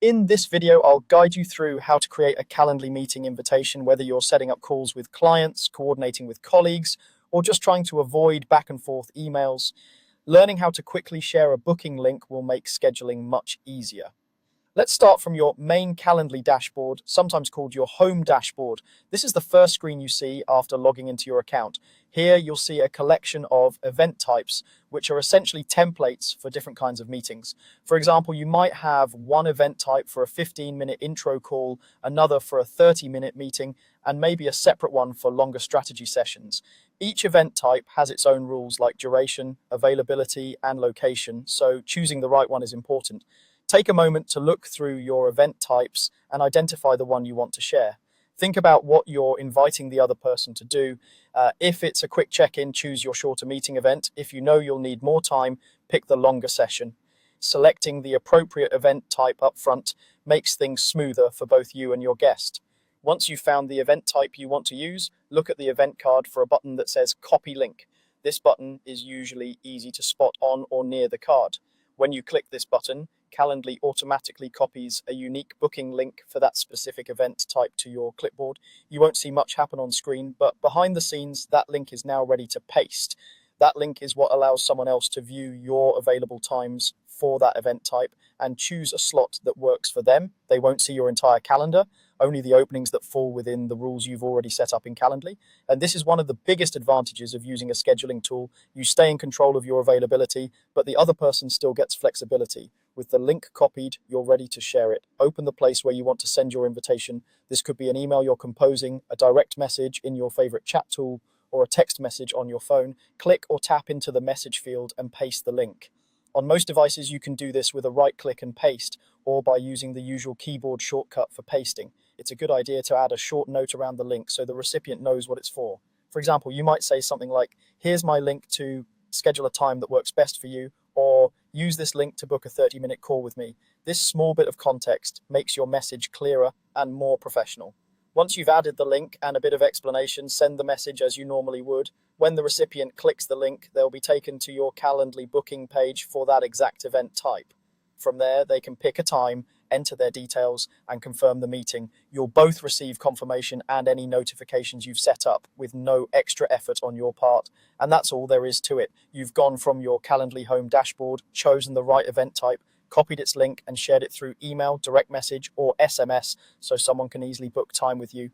In this video, I'll guide you through how to create a Calendly meeting invitation, whether you're setting up calls with clients, coordinating with colleagues, or just trying to avoid back and forth emails. Learning how to quickly share a booking link will make scheduling much easier. Let's start from your main Calendly dashboard, sometimes called your home dashboard. This is the first screen you see after logging into your account. Here you'll see a collection of event types, which are essentially templates for different kinds of meetings. For example, you might have one event type for a 15-minute intro call, another for a 30-minute meeting, and maybe a separate one for longer strategy sessions. Each event type has its own rules like duration, availability, and location, so choosing the right one is important. Take a moment to look through your event types and identify the one you want to share. Think about what you're inviting the other person to do. If it's a quick check-in, choose your shorter meeting event. If you know you'll need more time, pick the longer session. Selecting the appropriate event type up front makes things smoother for both you and your guest. Once you've found the event type you want to use, look at the event card for a button that says Copy Link. This button is usually easy to spot on or near the card. When you click this button, Calendly automatically copies a unique booking link for that specific event type to your clipboard. You won't see much happen on screen, but behind the scenes, that link is now ready to paste. That link is what allows someone else to view your available times for that event type and choose a slot that works for them. They won't see your entire calendar, only the openings that fall within the rules you've already set up in Calendly. And this is one of the biggest advantages of using a scheduling tool. You stay in control of your availability, but the other person still gets flexibility. With the link copied, you're ready to share it. Open the place where you want to send your invitation. This could be an email you're composing, a direct message in your favorite chat tool, or a text message on your phone. Click or tap into the message field and paste the link. On most devices, you can do this with a right click and paste, or by using the usual keyboard shortcut for pasting. It's a good idea to add a short note around the link so the recipient knows what it's for. For example, you might say something like, "Here's my link to schedule a time that works best for you," or "Use this link to book a 30-minute call with me." This small bit of context makes your message clearer and more professional. Once you've added the link and a bit of explanation, send the message as you normally would. When the recipient clicks the link, they'll be taken to your Calendly booking page for that exact event type. From there, they can pick a time, enter their details, and confirm the meeting. You'll both receive confirmation and any notifications you've set up with no extra effort on your part. And that's all there is to it. You've gone from your Calendly home dashboard, chosen the right event type, copied its link and shared it through email, direct message, or SMS so someone can easily book time with you.